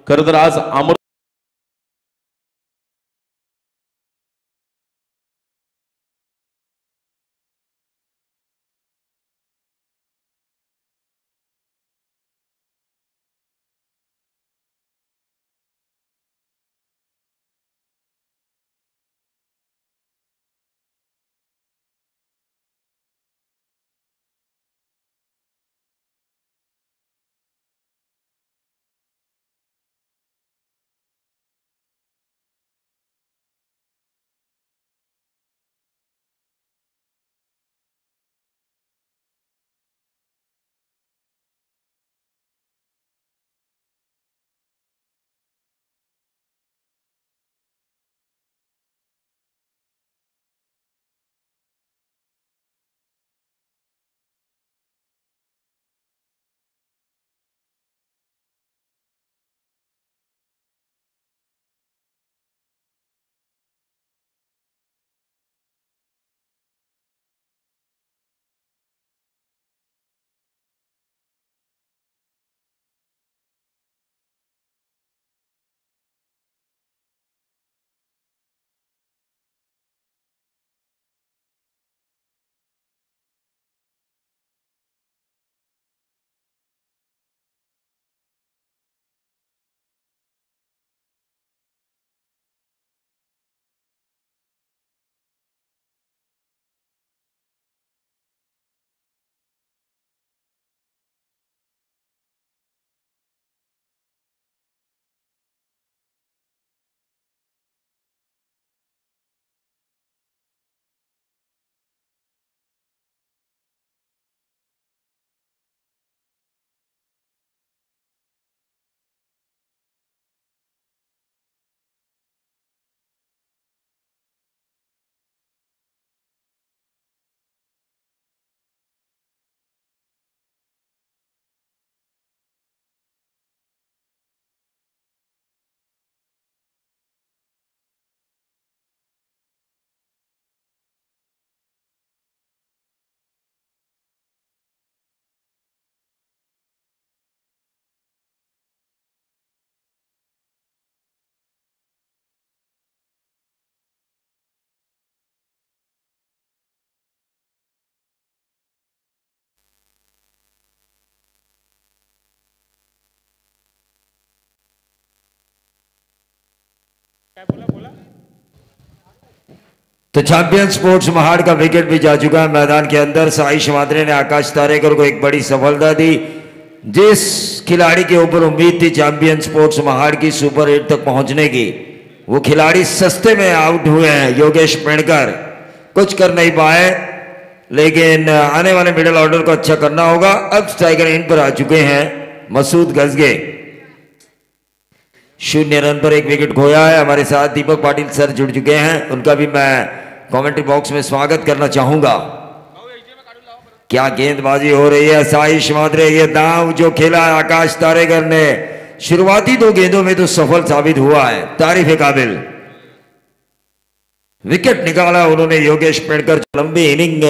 खरं तर आज अमर तो चैंपियन स्पोर्ट्स महाड़ का विकेट भी जा चुका है मैदान के अंदर। साई शिमाद्रे ने आकाश तारेकर को एक बड़ी सफलता दी। जिस खिलाड़ी के ऊपर उम्मीद थी चैंपियन स्पोर्ट्स महाड़ की सुपर 8 तक पहुंचने की, वो खिलाड़ी सस्ते में आउट हुए हैं। योगेश पेड़कर कुछ कर नहीं पाए, लेकिन आने वाले मिडिल ऑर्डर को अच्छा करना होगा। अब स्ट्राइकर एंड पर आ चुके हैं मसूद गजगे। 0 रन पर एक विकेट खोया है। हमारे साथ दीपक पाटिल सर जुड़ चुके हैं, उनका भी मैं कमेंट्री बॉक्स में स्वागत करना चाहूंगा। क्या गेंदबाजी हो रही है साई शिमाद्रे। ये दांव जो खेला आकाश तारेकर ने शुरुआती 2 गेंदों में तो सफल साबित हुआ है, तारीफ काबिल। विकेट निकाला उन्होंने योगेश पेड़कर, लंबी इनिंग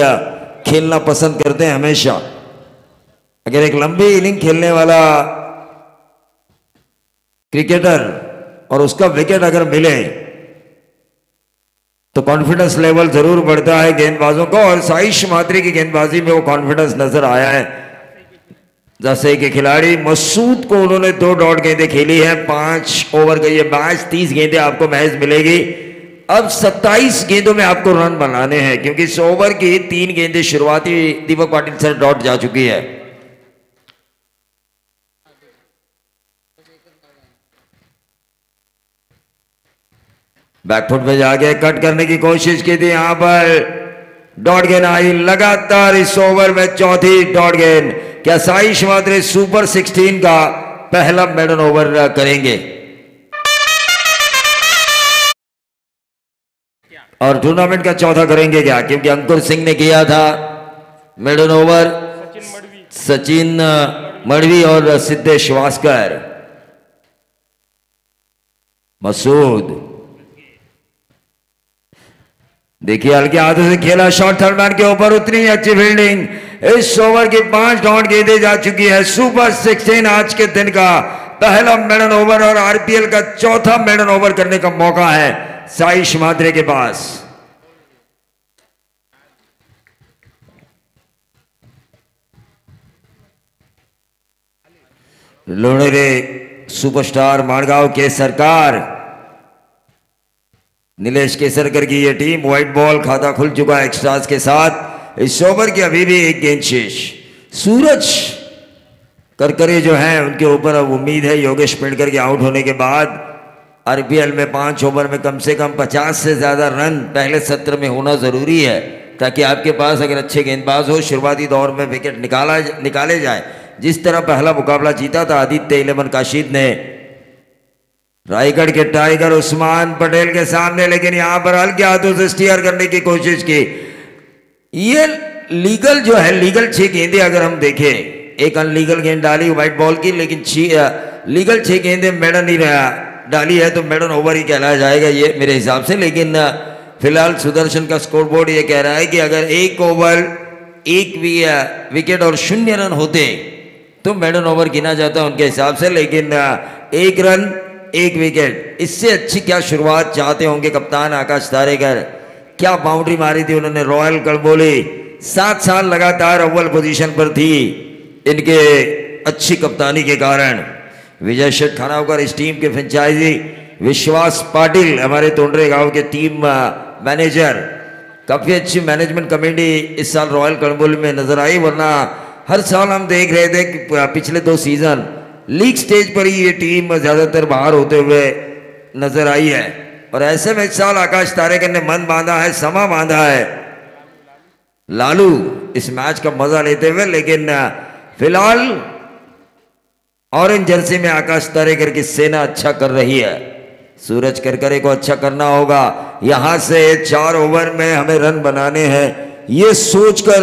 खेलना पसंद करते हैं हमेशा। अगर एक लंबी इनिंग खेलने वाला क्रिकेटर और उसका विकेट अगर मिले तो कॉन्फिडेंस लेवल जरूर बढ़ता है गेंदबाजों का, और साई शिमाद्रे की गेंदबाजी में वो कॉन्फिडेंस नजर आया है। जैसे कि खिलाड़ी मसूद को उन्होंने 2 डॉट गेंदें खेली है। 5 ओवर का ये मैच, 30 गेंदें आपको महज मिलेगी। अब 27 गेंदों में आपको रन बनाने हैं, क्योंकि इस ओवर की 3 गेंदें शुरुआती दीपक पाटिल सर डॉट जा चुकी है। बैकफुट पे जाके कट करने की कोशिश की थी, यहां पर डॉट गेंद आई लगातार इस ओवर में, चौथी डॉट गेंद। क्या साई शिमाद्रे सुपर 16 का पहला मेडन ओवर करेंगे और टूर्नामेंट का चौथा करेंगे क्या? क्योंकि अंकुर सिंह ने किया था मेडन ओवर, सचिन मड़वी और सिद्धेश वास्कर। मसूद देखिए हल्के हाथों से खेला, शॉट थर्ड मैन के ऊपर, उतनी अच्छी फील्डिंग। इस ओवर की 5 डॉट गेंदें जा चुकी है। सुपर 16 आज के दिन का पहला मेडन ओवर और आरपीएल का चौथा मेडन ओवर करने का मौका है साईश मात्रे के पास। लोणेरे सुपरस्टार माड़गांव के सरकार नीलेश केसरकर की यह टीम व्हाइट बॉल खाता खुल चुका है एक्स्ट्रास के साथ। इस ओवर की अभी भी एक गेंद शेष। सूरज करकरे जो हैं उनके ऊपर अब उम्मीद है योगेश पेड़कर के आउट होने के बाद आरपीएल में 5 ओवर में कम से कम 50 से ज्यादा रन पहले सत्र में होना जरूरी है, ताकि आपके पास अगर अच्छे गेंदबाज हो शुरुआती दौर में विकेट निकाले जाए। जिस तरह पहला मुकाबला जीता था आदित्य 11 काशीद ने रायगढ़ के टाइगर उस्मान पटेल के सामने, लेकिन यहां पर हल्के हाथों से स्टीयर करने की कोशिश की। ये लीगल जो है, लीगल 6 गेंदें अगर हम देखें, एक अनलीगल गेंद डाली व्हाइट बॉल की, लेकिन लीगल 6 गेंदें मेडन ही डाली है तो मेडन ओवर ही कहलाया जाएगा ये मेरे हिसाब से। लेकिन फिलहाल सुदर्शन का स्कोरबोर्ड ये कह रहा है कि अगर 1 ओवर 1 विकेट और 0 रन होते तो मेडन ओवर गिना जाता उनके हिसाब से। लेकिन 1 रन 1 विकेट, इससे अच्छी क्या शुरुआत चाहते होंगे कप्तान आकाश तारेकर। क्या बाउंड्री मारी थी उन्होंने। रॉयल कड़बोली 7 साल लगातार अव्वल पोजीशन पर थी इनके अच्छी कप्तानी के कारण। विजय शेठ खानावकर इस टीम के फ्रेंचाइजी, विश्वास पाटिल हमारे तोंडरे गांव के टीम मैनेजर। काफी अच्छी मैनेजमेंट कमेटी इस साल रॉयल कड़बोली में नजर आई, वरना हर साल हम देख रहे थे कि पिछले 2 सीजन लीग स्टेज पर ही ये टीम ज्यादातर बाहर होते हुए नजर आई है। और ऐसे में इस साल आकाश तारेकर ने मन बांधा है, समा बांधा है लालू इस मैच का मजा लेते हुए। लेकिन फिलहाल ऑरेंज जर्सी में आकाश तारेकर की सेना अच्छा कर रही है। सूरज करकरे को अच्छा करना होगा। यहां से 4 ओवर में हमें रन बनाने हैं, ये सोचकर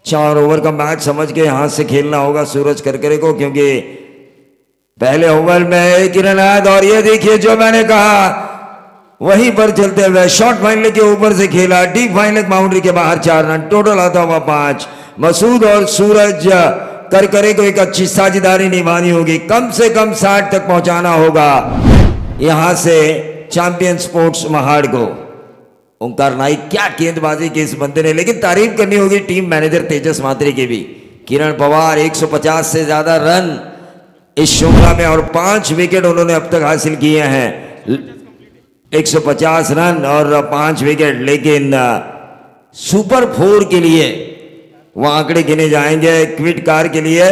4 ओवर का मैच समझ के यहां से खेलना होगा सूरज करकरे को, क्योंकि पहले ओवर में 1 रन आया। और ये देखिए जो मैंने कहा वहीं पर चलते हुए शॉर्ट फाइनल के ऊपर से खेला, डीप फाइनल बाउंड्री के बाहर 4 रन, टोटल आता हुआ 5। मसूद और सूरज करकरे को एक अच्छी साझेदारी निभानी होगी, कम से कम 60 तक पहुंचाना होगा यहां से चैंपियन स्पोर्ट्स महाड़ को। ओंकार नाइक क्या गेंदबाजी की इस बंदे ने, लेकिन तारीफ करनी होगी टीम मैनेजर तेजस मात्रे की भी। किरण पवार 150 से ज्यादा रन इस श्रृंखला में और 5 विकेट उन्होंने अब तक हासिल किए हैं। 150 रन और 5 विकेट, लेकिन सुपर 4 के लिए वह आंकड़े गिने जाएंगे क्विट कार के लिए,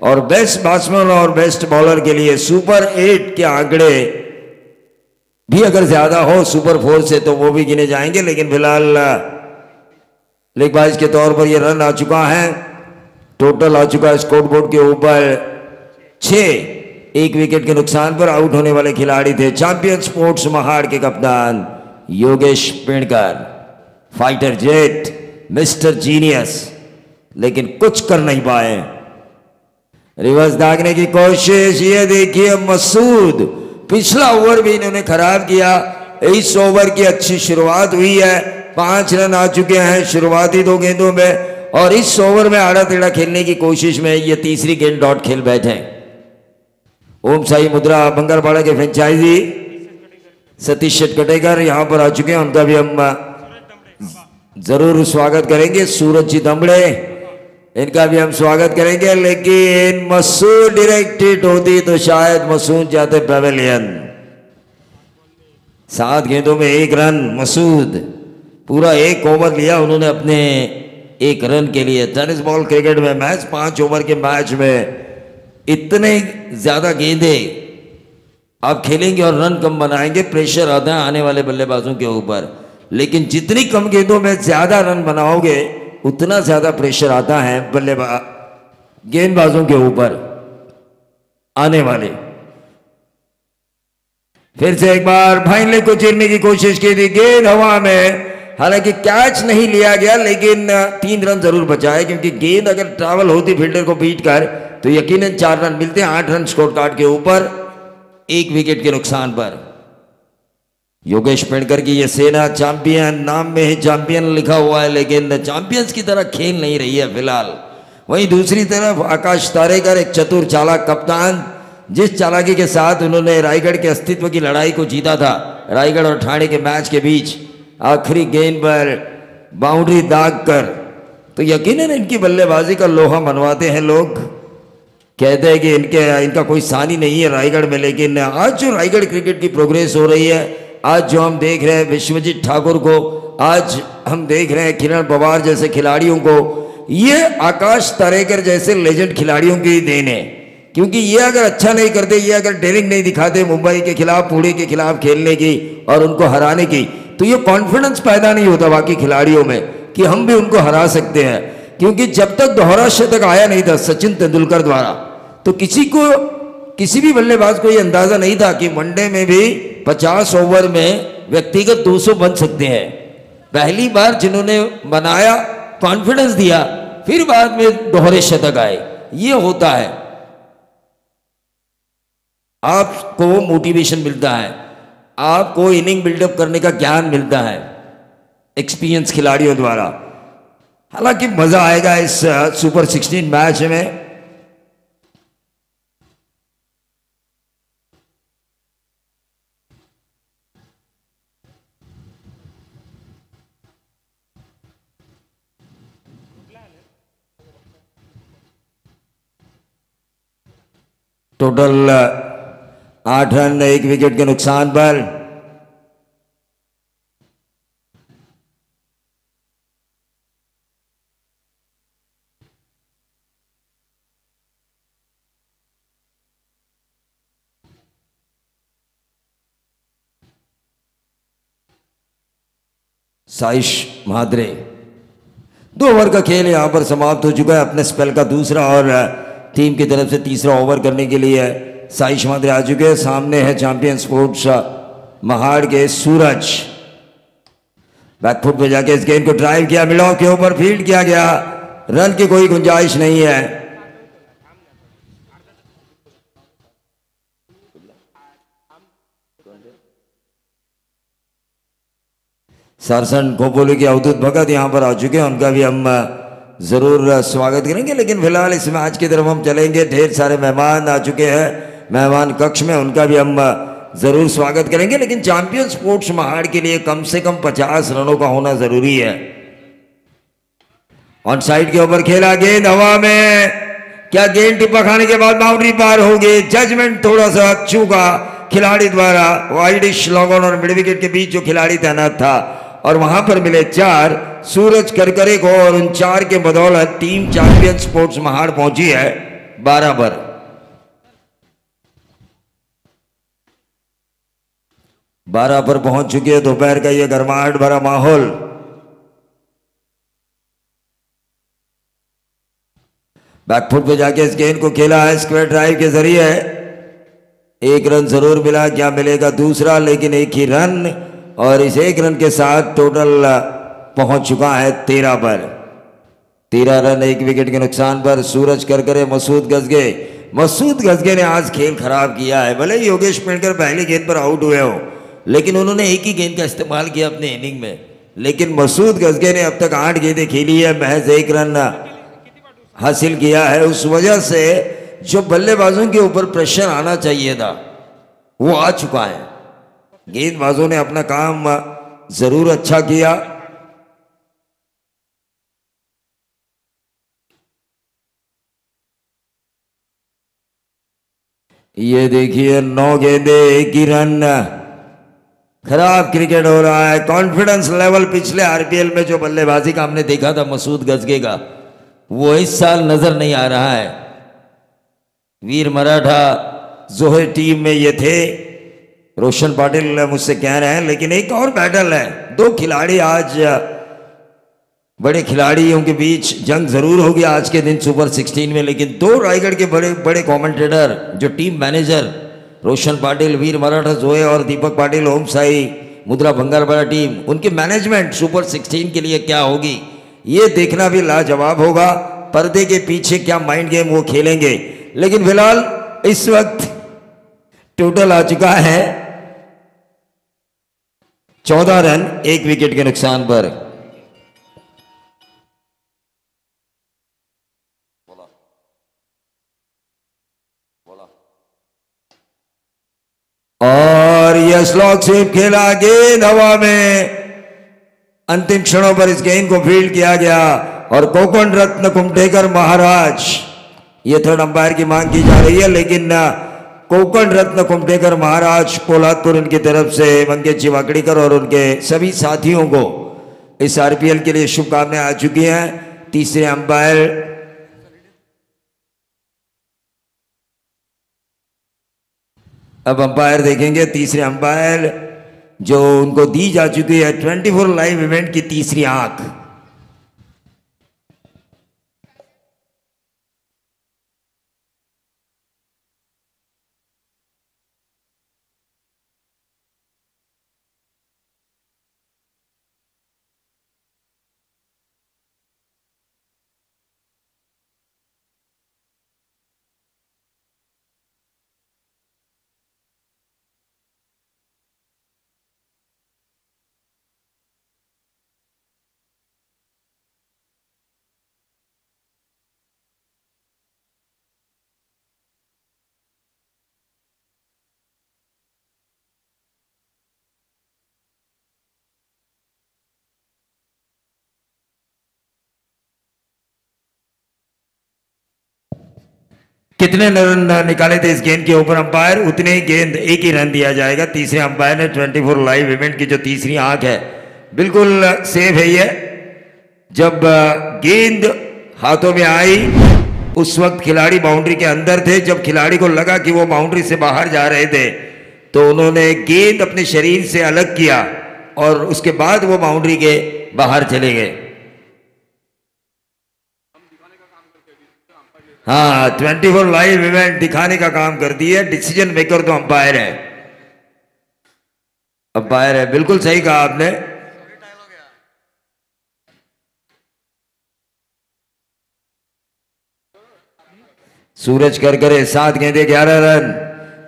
और बेस्ट बैट्समैन और बेस्ट बॉलर के लिए सुपर 8 के आंकड़े भी अगर ज्यादा हो सुपर 4 से तो वो भी गिने जाएंगे। लेकिन फिलहाल लेगबाज के तौर पर ये रन आ चुका है, टोटल आ चुका है स्कोरबोर्ड के ऊपर 6। 1 विकेट के नुकसान पर आउट होने वाले खिलाड़ी थे चैंपियन स्पोर्ट्स महाड़ के कप्तान Yogesh Pedkar, fighter jet, mister genius, लेकिन कुछ कर नहीं पाए। रिवर्स दागने की कोशिश, ये देखिए मसूद, पिछला ओवर भी इन्होंने खराब किया। इस ओवर की अच्छी शुरुआत हुई है, 5 रन आ चुके हैं शुरुआती 2 गेंदों में, और इस ओवर में आड़ा टेढ़ा खेलने की कोशिश में ये तीसरी गेंद डॉट खेल बैठे। ओम साई मुद्रा बंगरपाड़ा के फ्रेंचाइजी सतीश शेटकटेकर यहां पर आ चुके हैं, उनका भी हम जरूर स्वागत करेंगे। सूरज जी दमड़े, इनका भी हम स्वागत करेंगे। लेकिन मसूद डायरेक्टेड होती तो शायद मसूद जाते पेवेलियन। 7 गेंदों में 1 रन, मसूद पूरा 1 ओवर लिया उन्होंने अपने 1 रन के लिए। टेनिस बॉल क्रिकेट में मैच 5 ओवर के मैच में इतने ज्यादा गेंदें आप खेलेंगे और रन कम बनाएंगे, प्रेशर आता है आने वाले बल्लेबाजों के ऊपर। लेकिन जितनी कम गेंदों में ज्यादा रन बनाओगे उतना ज्यादा प्रेशर आता है गेंदबाजों के ऊपर आने वाले। फिर से एक बार फाइनल को चीरने की कोशिश की थी, गेंद हवा में, हालांकि कैच नहीं लिया गया, लेकिन 3 रन जरूर बचाए, क्योंकि गेंद अगर ट्रैवल होती फील्डर को बीट कर तो यकीनन 4 रन मिलते हैं। 8 रन स्कोर कार्ड के ऊपर 1 विकेट के नुकसान पर। योगेश पेड़कर की ये सेना चैंपियन, नाम में ही चैंपियन लिखा हुआ है, लेकिन चैंपियंस की तरह खेल नहीं रही है फिलहाल। वहीं दूसरी तरफ आकाश तारेकर, एक चतुर चालाक कप्तान, जिस चालाकी के साथ उन्होंने रायगढ़ के अस्तित्व की लड़ाई को जीता था। रायगढ़ और ठाणे के मैच के बीच आखिरी गेंद पर बाउंड्री दाग कर, तो यकीनन इनकी बल्लेबाजी का लोहा मनवाते हैं लोग। कहते हैं कि इनका कोई सानी नहीं है रायगढ़ में, लेकिन आज जो रायगढ़ क्रिकेट की प्रोग्रेस हो रही है, आज जो हम देख रहे हैं विश्वजीत ठाकुर को, आज हम देख रहे हैं किरण पवार जैसे खिलाड़ियों को, ये आकाश तारेकर जैसे लेजेंड खिलाड़ियों की देन है। क्योंकि ये अगर अच्छा नहीं करते, ये अगर डेयरिंग नहीं दिखाते मुंबई के खिलाफ, पुणे के खिलाफ खेलने की और उनको हराने की, तो ये कॉन्फिडेंस पैदा नहीं होता बाकी खिलाड़ियों में कि हम भी उनको हरा सकते हैं। क्योंकि जब तक दोहरा शतक आया नहीं था सचिन तेंदुलकर द्वारा, तो किसी भी बल्लेबाज को ये अंदाजा नहीं था कि वनडे में भी 50 ओवर में व्यक्तिगत 200 बन सकते हैं। पहली बार जिन्होंने बनाया, कॉन्फिडेंस दिया, फिर बाद में दोहरे शतक आए। ये होता है, आपको मोटिवेशन मिलता है, आपको इनिंग बिल्डअप करने का ज्ञान मिलता है एक्सपीरियंस खिलाड़ियों द्वारा। हालांकि मजा आएगा इस सुपर 16 मैच में। टोटल 8 रन 1 विकेट के नुकसान पर। साइश म्हात्रे, 2 ओवर का खेल यहां पर समाप्त हो चुका है। अपने स्पेल का दूसरा और टीम की तरफ से तीसरा ओवर करने के लिए साइश म्हात्रे आ चुके हैं। सामने है चैंपियन स्पोर्ट्स महाड़ के सूरज। बैकफुट पे जाके इस गेंद को ड्राइव किया, मिड ऑफ के ऊपर फील्ड किया गया, रन की कोई गुंजाइश नहीं है। सरसन खोपोली के अवधूत भगत यहां पर आ चुके हैं, उनका भी हम जरूर स्वागत करेंगे। लेकिन फिलहाल इस मैच की तरफ हम चलेंगे। ढेर सारे मेहमान आ चुके हैं मेहमान कक्ष में, उनका भी हम जरूर स्वागत करेंगे। लेकिन चैंपियन स्पोर्ट्स महाड़ के लिए कम से कम 50 रनों का होना जरूरी है। ऑन साइड के ऊपर खेला, गेंद हवा में, क्या गेंद टिप्पा खाने के बाद बाउंड्री पार होगी? जजमेंट थोड़ा सा चूका खिलाड़ी द्वारा। वाइडिश लॉग ऑन और मिड विकेट के बीच जो खिलाड़ी तैनात था, और वहां पर मिले 4 सूरज करकरे को, और उन 4 के बदौलत टीम चैंपियन स्पोर्ट्स महाड़ पहुंची है 12 पर। पहुंच चुकी है। दोपहर का यह गर्माहट भरा माहौल। बैकफुट पे जाके इस गेंद को खेला है स्क्वायर ड्राइव के जरिए। 1 रन जरूर मिला, क्या मिलेगा दूसरा? लेकिन 1 ही रन, और इस 1 रन के साथ टोटल पहुंच चुका है 13 पर। 13 रन 1 विकेट के नुकसान पर। सूरज करकरे, मसूद गजगे ने आज खेल खराब किया है। भले योगेश पेड़कर पहली गेंद पर आउट हुए हो, लेकिन उन्होंने 1 ही गेंद का इस्तेमाल किया अपने इनिंग में। लेकिन मसूद गजगे ने अब तक 8 गेंदें खेली है, महज 1 रन हासिल किया है। उस वजह से जो बल्लेबाजों के ऊपर प्रेशर आना चाहिए था, वो आ चुका है। गेंदबाजों ने अपना काम जरूर अच्छा किया। ये देखिए 9 गेंदे 1 ही रन। खराब क्रिकेट हो रहा है। कॉन्फिडेंस लेवल पिछले आरपीएल में जो बल्लेबाजी का हमने देखा था मसूद गजगे का, वो इस साल नजर नहीं आ रहा है। वीर मराठा जोहर टीम में ये थे, रोशन पाटिल मुझसे कह रहे हैं। लेकिन एक और बैटल है, 2 खिलाड़ी आज, बड़े खिलाड़ियों के बीच जंग जरूर होगी आज के दिन सुपर 16 में। लेकिन 2 रायगढ़ के बड़े बड़े कमेंटेटर, जो टीम मैनेजर रोशन पाटिल, वीर मराठा जोहे, और दीपक पाटिल, ओम साई, मुद्रा भंगारवाला टीम, उनकी मैनेजमेंट सुपर 16 के लिए क्या होगी, ये देखना भी लाजवाब होगा। पर्दे के पीछे क्या माइंड गेम वो खेलेंगे। लेकिन फिलहाल इस वक्त टोटल आ चुका है 14 रन 1 विकेट के नुकसान पर। और यह स्लॉग स्वीप खेला, गेंद हवा में, अंतिम क्षणों पर इस गेंद को फील्ड किया गया और कोकण रत्न कुमटेकर महाराज, ये थर्ड अंपायर की मांग की जा रही है, लेकिन कोकण रत्न कुमटेकर महाराज पोलादपुर इनकी तरफ से मंगेश वाकड़ीकर और उनके सभी साथियों को इस आरपीएल के लिए शुभकामनाएं आ चुकी हैं। तीसरे अंपायर अब अंपायर देखेंगे। तीसरे अंपायर जो उनको दी जा चुकी है 24 लाइव इवेंट की तीसरी आंख। कितने रन निकाले थे इस गेंद के ऊपर अंपायर, उतने ही गेंद, एक ही रन दिया जाएगा। तीसरे अंपायर ने 24 लाइव इवेंट की जो तीसरी आंख है बिल्कुल सेफ है ये। जब गेंद हाथों में आई उस वक्त खिलाड़ी बाउंड्री के अंदर थे। जब खिलाड़ी को लगा कि वो बाउंड्री से बाहर जा रहे थे तो उन्होंने गेंद अपने शरीर से अलग किया और उसके बाद वो बाउंड्री के बाहर चले गए। हाँ, 24 लाइव इवेंट दिखाने का काम कर दिए। डिसीजन मेकर तो अंपायर है, अंपायर है, बिल्कुल सही कहा आपने। सूरज करकरे 7 गेंदे 11 रन,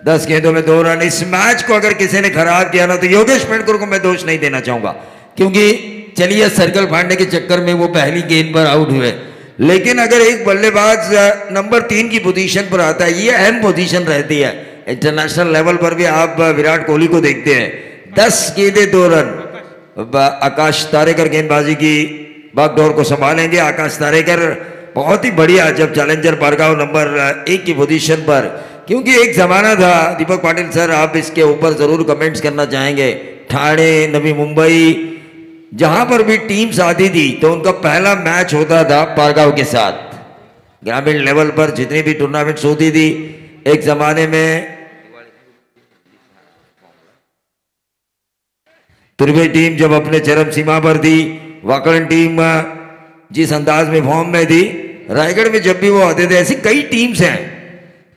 10 गेंदों में 2 रन। इस मैच को अगर किसी ने खराब किया ना तो योगेश पेंडकर को मैं दोष नहीं देना चाहूंगा, क्योंकि चलिए सर्कल फाड़ने के चक्कर में वो पहली गेंद पर आउट हुए, लेकिन अगर एक बल्लेबाज नंबर 3 की पोजीशन पर आता है, ये अहम पोजीशन रहती है। इंटरनेशनल लेवल पर भी आप विराट कोहली को देखते हैं, 10 गेंदे 2 रन। आकाश तारेकर गेंदबाजी की बागडोर को संभालेंगे। आकाश तारेकर बहुत ही बढ़िया, जब चैलेंजर बारगांव नंबर 1 की पोजीशन पर, क्योंकि एक जमाना था, दीपक पाटिल सर आप इसके ऊपर जरूर कमेंट्स करना चाहेंगे, ठाणे, नवी मुंबई, जहां पर भी टीम्स आती थी तो उनका पहला मैच होता था पारगांव के साथ। ग्रामीण लेवल पर जितनी भी टूर्नामेंट्स होती थी एक जमाने में, तुर्वे टीम जब अपने चरम सीमा पर थी, वाकड़न टीम जिस अंदाज में फॉर्म में थी, रायगढ़ में जब भी वो आते थे, ऐसी कई टीम्स हैं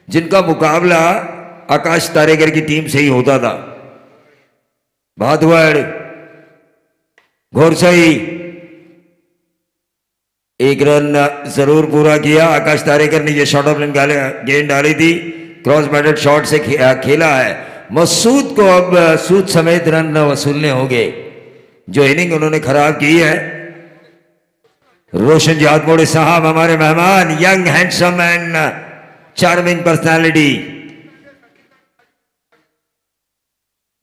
जिनका मुकाबला आकाश तारेकर की टीम से ही होता था। भादवड़, घोरसई, 1 रन जरूर पूरा किया। आकाश तारेकर ने ये शॉर्ट ऑफ लाइन गेंद डाली थी, क्रॉस बैटेड शॉट से खेला है। मसूद को अब सूद समेत रन वसूलने होंगे, जो इनिंग उन्होंने खराब की है। रोशन जातमोड़े साहब हमारे मेहमान, young handsome and charming personality,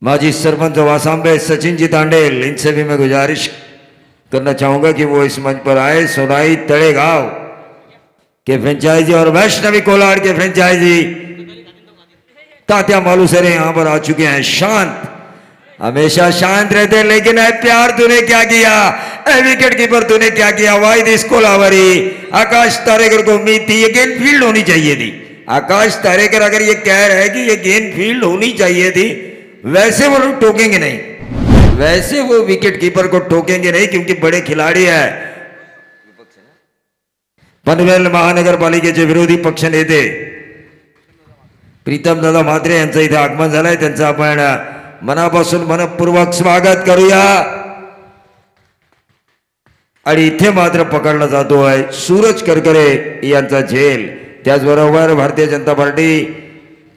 माजी सरपंच वासांबे सचिन जी तांडेल, इनसे भी मैं गुजारिश करना चाहूंगा कि वो इस मंच पर आए। सोनाई तड़ेगांव के फ्रेंचाइजी और वैष्णवी कोलार के फ्रेंचाइजी तात्या मालूसरे यहां पर आ चुके हैं। शांत, हमेशा शांत रहते हैं, लेकिन है प्यार तूने क्या किया, विकेट कीपर तूने क्या किया, वाहिद कोलावरी। आकाश तारेकर को उम्मीद थी ये गेंद फील्ड होनी चाहिए थी। आकाश तारेकर अगर ये कह रहे हैं कि ये गेंद फील्ड होनी चाहिए थी, वैसे वो लोग टोकेंगे नहीं, वैसे वो विकेट कीपर को टोकेंगे नहीं, क्योंकि बड़े खिलाड़ी है। पनवेल महानगर पालिकेचे विरोधी पक्ष नेते प्रीतम दादा म्हात्रे यांचं इथे आगमन झालंय, त्यांचं आपण मनापासून मनपूर्वक स्वागत करूया। आणि इथे मात्र पकडला जातोय सूरज करकरे यांचा झेल। त्याचबरोबर भारतीय जनता पार्टी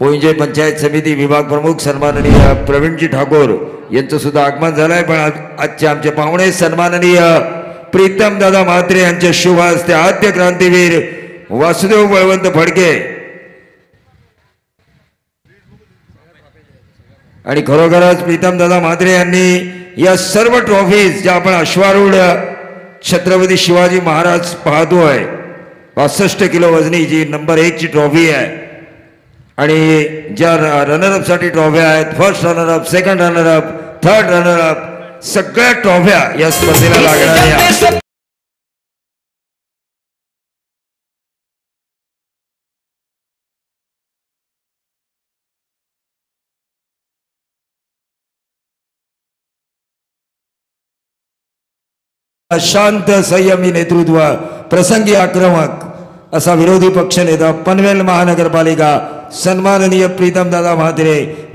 पोंजे पंचायत समिती विभाग प्रमुख सन्माननीय प्रवीणजी ठाकूर यांचं सुद्धा आगमन झालंय। पण आजचे आमचे पाहुणे सन्माननीय प्रीतम दादा म्हात्रे यांच्या शुभ हस्ते आद्य क्रांतीवीर वासुदेव बळवंत फडके आणि खरोखरच प्रीतम दादा म्हात्रे यांनी या सर्व ट्रॉफीज ज्या आपण अश्वारूढ छत्रपती शिवाजी महाराज पाहतोय 65 किलो वजनी जी नंबर 1 ची ट्रॉफी आहे आणि ज्या रनरअप साठी ट्रॉफ्या आहेत first runner-up second runner-up third runner-up सगळ्या ट्रॉफ्या या स्पर्धेला लागणाऱ्या शांत संयमी नेतृत्व प्रसंगी आक्रमक असा विरोधी पक्ष नेता पनवेल महानगरपालिका सन्माननीय प्रीतम दादा म्हात्रे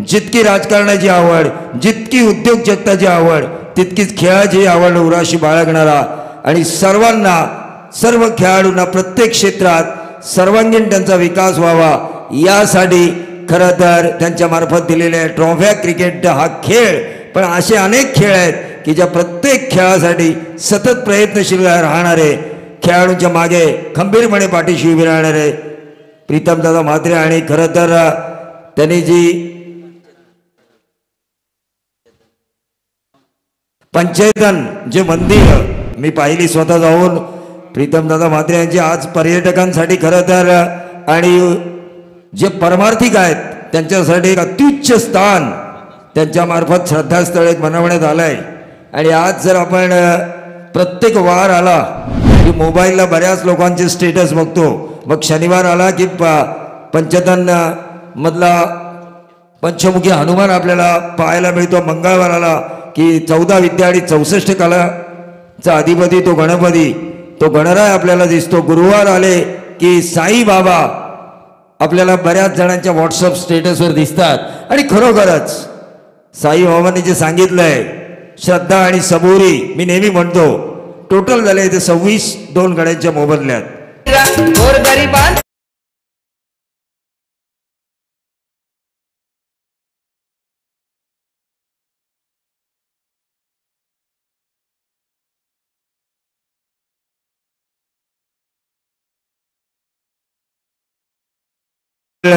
जितकी राजकारणाची आवड जितकी उद्योजकताची आवड तितकीच खेळाची आवड उराशी बाळगणारा आणि सर्वांना सर्व खेळाडूंना प्रत्येक क्षेत्रात सर्वांगीण त्यांचा विकास व्हावा यासाठी खरं तर त्यांच्या मार्फत दिलेल्या ट्रॉफ्या क्रिकेट हा खेळ पण असे अनेक खेळ आहेत की ज्या प्रत्येक खेळासाठी सतत प्रयत्नशील राहणारे खेळाडूंच्या मागे खंबीरपणे पाठीशी उभे राहणारे प्रीतम दादा म्हात्रे आणि खरं तर त्यांनी जी पंचायतन जे मंदिर मी पाहिली स्वतः जाऊन प्रीतम दादा म्हात्रे यांची आज पर्यटकांसाठी खरं तर आणि जे परमार्थिक आहेत त्यांच्यासाठी एक अत्युच्च स्थान त्यांच्या मार्फत श्रद्धास्थळ बनवण्यात आलंय। आणि आज जर आपण प्रत्येक वार आला की मोबाईलला बऱ्याच लोकांचे स्टेटस बघतो मग शनिवार आला की पंचतन मधला पंचमुखी हनुमान आपल्याला पाहायला मिळतो मंगळवार आला की 14 विद्या आणि 64 कलाचा अधिपती तो गणपती तो गणराय आपल्याला दिसतो। गुरुवार आले की साई बाबा आपल्याला बऱ्याच जणांच्या व्हॉट्सअप स्टेटसवर दिसतात आणि खरोखरच साई बाबांनी जे सांगितलंय श्रद्धा आणि सबुरी मी नेहमी म्हणतो टोटल झाले ते 26 2 गड्यांच्या मोबदल्यात।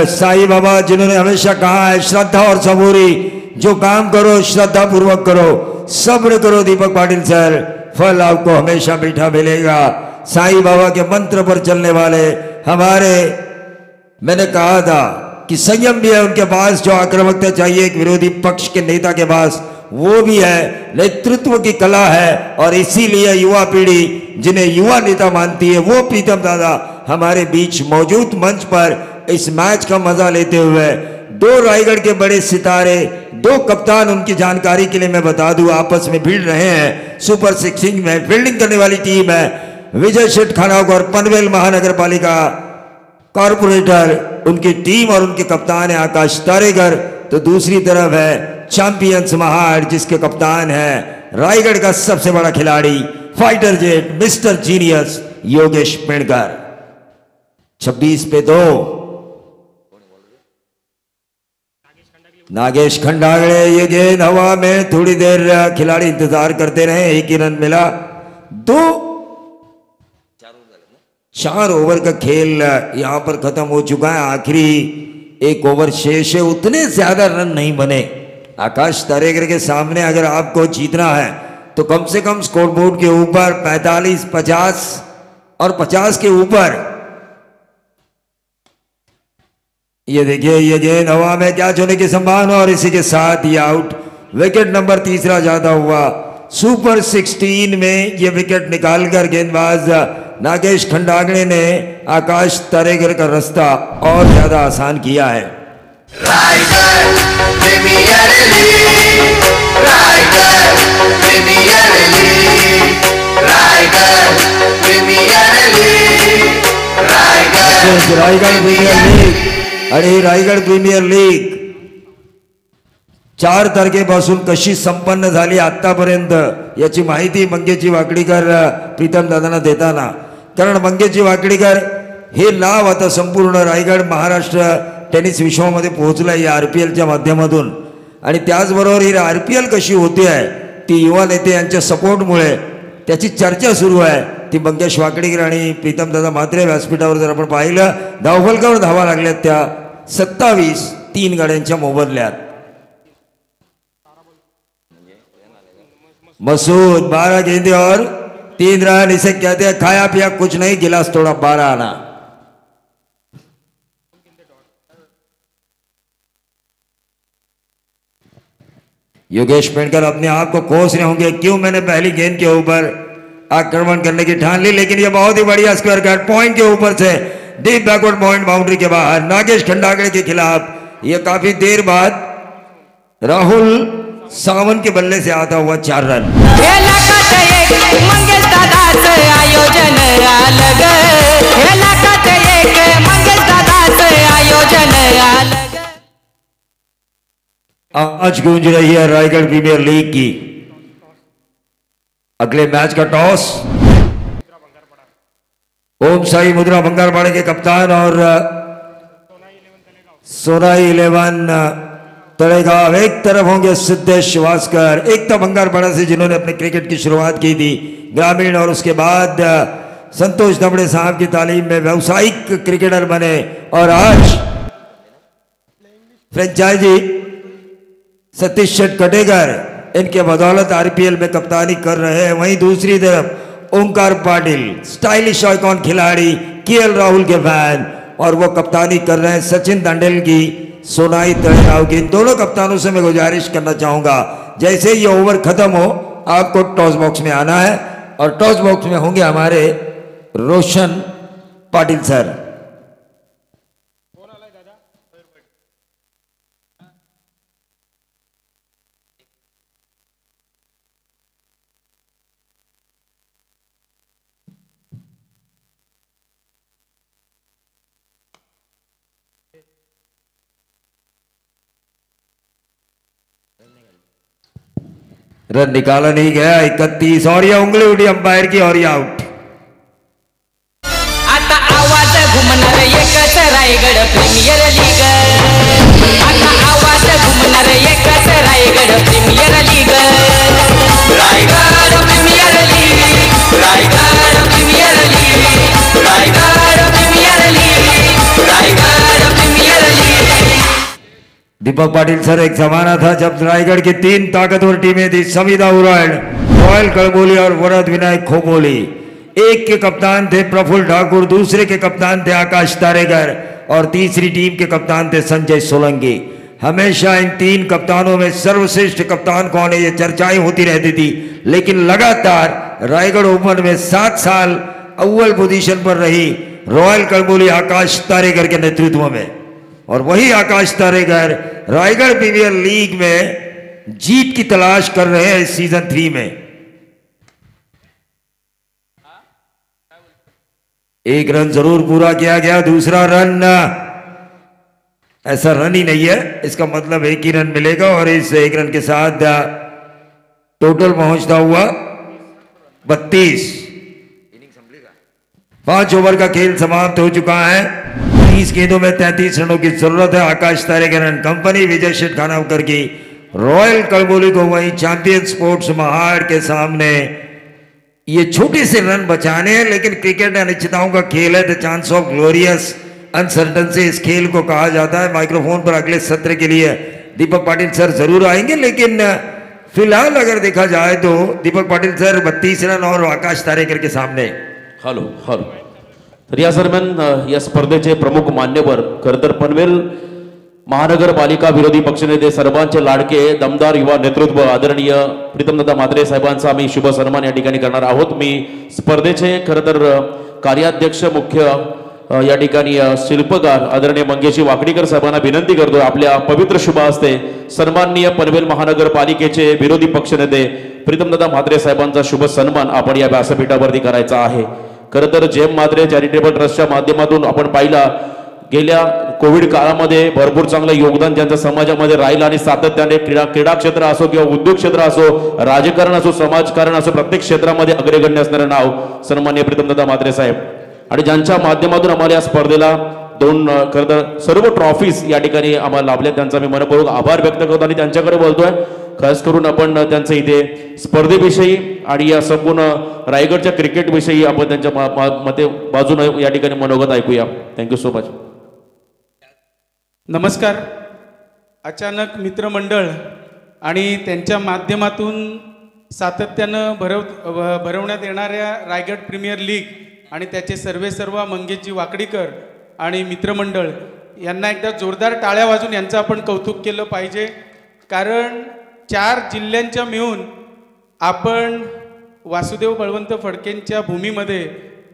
साई बाबा जिन्होंने हमेशा कहा है श्रद्धा और सबूरी जो काम करो श्रद्धा पूर्वक करो सब्र करो दीपक पाटिल सर फल आपको हमेशा मीठा मिलेगा। साई बाबा के मंत्र पर चलने वाले हमारे मैंने कहा था कि संयम भी है उनके पास जो आक्रामकता चाहिए एक विरोधी पक्ष के नेता के पास वो भी है नेतृत्व की कला है और इसीलिए युवा पीढ़ी जिन्हें युवा नेता मानती है वो प्रीतम दादा हमारे बीच मौजूद मंच पर इस मैच का मजा लेते हुए 2 रायगढ़ के बड़े सितारे 2 कप्तान उनकी जानकारी के लिए मैं बता दूं आपस में भिड़ रहे हैं। सुपर 16 में फील्डिंग करने वाली टीम है विजय शेठ खानावकर पनवेल महानगर पालिका कॉर्पोरेटर उनकी टीम और उनके कप्तान है आकाश तारेकर। तो दूसरी तरफ है चैंपियंस महाड़ जिसके कप्तान है रायगढ़ का सबसे बड़ा खिलाड़ी fighter jet mister genius Yogesh Pedkar. 26 पे 2 नागेश खंडागड़े ये गेंद हवा में थोड़ी देर खिलाड़ी इंतजार करते रहे एक ही रन मिला। 4 ओवर का खेल यहां पर खत्म हो चुका है। आखिरी 1 ओवर शेष है उतने ज्यादा रन नहीं बने। आकाश तारेकर के सामने अगर आपको जीतना है तो कम से कम स्कोरबोर्ड के ऊपर 45 50 और 50 के ऊपर। ये देखिए ये गेंद हवा में कैच होने की संभावना और इसी के साथ ये आउट विकेट नंबर 3 जाता हुआ। सुपर 16 में ये विकेट निकालकर गेंदबाज नागेश खंडागड़े ने आकाश तारेकर का रास्ता और ज्यादा आसान किया है। रायगढ़ प्रीमियर लीग आणि रायगढ़ प्रीमियर लीग 4 तारखेपासून कशी संपन्न झाली आतापर्यंत याची माहिती मंगेशजी वाकडीकर प्रीतम दादांना देताना कारण मंगेशजी वाकडीकर हे नाव आता संपूर्ण रायगढ़ महाराष्ट्र टेनिस विश्वामध्ये पोहोचला या RPLच्या माध्यमातून. आणि त्याचबरोबर ही RPL कशी होते आहे ती युवा नेते यांच्या सपोर्टमुळे त्याची चर्चा सुरू आहे. ती मंगेश वाकडेकर आणि प्रीतमदादा म्हात्रे व्यासपीठावर जर आपण पाहिलं धावफलकावर धावा लागल्यात त्या 27 3 गाड्यांच्या मोबदल्यात. मसूद 12 गेंदे और 3 रन. इसे कहते हैं खाया पिया कुछ नहीं, गिलास थोड़ा 12 आना. योगेश पेंडकर अपने आप को कोस रहे होंगे क्यों मैंने पहली गेंद के ऊपर आक्रमण करने की ठान ली, लेकिन यह बहुत ही बढ़िया स्क्वायर कट पॉइंट के ऊपर से डीप बैकवर्ड पॉइंट बाउंड्री के बाहर नागेश खंडागड़े के खिलाफ यह काफी देर बाद राहुल सावंत के बल्ले से आता हुआ 4 रन. मंगेश दादाच आयोजन अलग, मंगेश दादाच आयोजन अलग. आज गूंज रही है रायगढ़ प्रीमियर लीग की. अगले मैच का टॉस ओम साई मुद्रा बंगारपाड़े के कप्तान और सोनाई 11 तड़ेगांव. एक तरफ होंगे सिद्धेश श्रीवास्तव, एक तो बंगारपाड़ा से जिन्होंने अपने क्रिकेट की शुरुआत की थी ग्रामीण, और उसके बाद संतोष दमड़े साहब की तालीम में व्यावसायिक क्रिकेटर बने और आज फ्रेंचाइजी सतीश शेठ कटेकर इनके बदौलत RPL में कप्तानी कर रहे हैं. वहीं दूसरी तरफ ओंकार पाटिल स्टाइलिश आइकॉन खिलाड़ी KL राहुल के फैन, और वो कप्तानी कर रहे हैं सचिन दांडेल की सोनाई तड़ेगांव की. इन दोनों कप्तानों से मैं गुजारिश करना चाहूंगा जैसे ये ओवर खत्म हो आपको टॉस बॉक्स में आना है, और टॉस बॉक्स में होंगे हमारे रोशन पाटिल सर. रन निकाला नहीं गया 31, और यह उंगली उठी अंपायर की और यह आउट. आता आवाज घुमणार एकच रायगड प्रीमियर लीग, आता आवाज घुमणार एकच Raigad premier league, Raigad premier league, Raigad premier league, Raigad premier league, Raigad premier league. Deepak Patil sir, एक जमाना था जब रायगढ़ की 3 ताकतवर टीमें थी सविता उराड, रॉयल कड़बोली और वरद विनायक खोबोली. एक के कप्तान थे प्रफुल्ल ठाकुर, दूसरे के कप्तान थे आकाश तारेकर, और तीसरी टीम के कप्तान थे संजय सोलंकी. हमेशा इन 3 कप्तानों में सर्वश्रेष्ठ कप्तान कौन है ये चर्चाएं होती रहती थी, लेकिन लगातार रायगढ़ ओपन में 7 साल अव्वल पोजीशन पर रही रॉयल कड़बोली आकाश तारेकर के नेतृत्व में, और वही आकाश तारेकर रायगढ़ प्रीमियर लीग में जीत की तलाश कर रहे हैं इस सीजन 3 में. एक रन जरूर पूरा किया गया, दूसरा रन ऐसा रन ही नहीं है, इसका मतलब 1 ही रन मिलेगा, और इस 1 रन के साथ टोटल पहुंचता हुआ 32. 5 ओवर का खेल समाप्त हो चुका है. 30 गेंदों में 33 रनों की जरूरत है. आकाश तारेकर एंड कंपनी विजय शेठ खानावकर की रॉयल कड़बोली को वहीं चैंपियन स्पोर्ट्स महाड़ के सामने ये छोटे से रन बचाने हैं, लेकिन क्रिकेट अनिश्चितताओं का खेल है. द चांस ऑफ ग्लोरियस अनसर्टनसी इस खेल को कहा जाता है. माइक्रोफोन पर अगले सत्र के लिए दीपक पाटिल सर जरूर आएंगे, लेकिन फिलहाल अगर देखा जाए तो दीपक पाटिल सर 32 रन और आकाश तारेकर के सामने. Hello hello. तर या दरम्यान या स्पर्धेचे प्रमुख मान्यवर खरं तर पनवेल महानगरपालिका विरोधी पक्षनेते सर्वांचे लाडके दमदार युवा नेतृत्व आदरणीय प्रीतमदादा म्हात्रे साहेबांचा आम्ही शुभ सन्मान या ठिकाणी करणार आहोत. मी स्पर्धेचे खरं तर कार्याध्यक्ष मुख्य या ठिकाणी शिल्पकार आदरणीय मंगेश वाकडीकर साहेबांना विनंती करतो आपल्या पवित्र शुभ हस्ते सन्माननीय पनवेल महानगरपालिकेचे विरोधी पक्षनेते प्रीतमदादा म्हात्रे साहेबांचा शुभ सन्मान आपण या व्यासपीठावरती करायचा आहे. खरं तर जेम म्हात्रे चॅरिटेबल ट्रस्टच्या माध्यमातून आपण पाहिला गेल्या कोविड काळामध्ये भरपूर चांगलं योगदान ज्यांचं समाजामध्ये राहिलं आणि सातत्याने क्रीडा क्षेत्र असो किंवा उद्योग क्षेत्र असो राजकारण असो समाजकारण असो प्रत्येक क्षेत्रामध्ये अग्रगण्य असणारे नाव सन्माननीय प्रीतमदादा म्हात्रे साहेब आणि ज्यांच्या माध्यमातून आम्हाला या स्पर्धेला खरं तर सर्व ट्रॉफीज या ठिकाणी आम्हाला लाभल्या, त्यांचा मी मनपूर्वक आभार व्यक्त करतो आणि त्यांच्याकडे बोलतोय. खास करून आपण त्यांचं इथे स्पर्धेविषयी आणि या संपूर्ण रायगडच्या क्रिकेटविषयी आपण त्यांच्या मते बाजूने या ठिकाणी मनोगत ऐकूया. Thank you so much. नमस्कार. अचानक मित्रमंडळ आणि त्यांच्या माध्यमातून सातत्यानं भरवण्यात येणाऱ्या रायगड प्रीमियर लीग आणि त्याचे सर्व मंगेशजी वाकडीकर आणि मित्रमंडळ यांना एकदा जोरदार टाळ्या वाजून यांचं आपण कौतुक केलं पाहिजे. कारण 4 जिल्ह्यांच्या मिळून आपण वासुदेव बळवंत फडकेंच्या भूमीमध्ये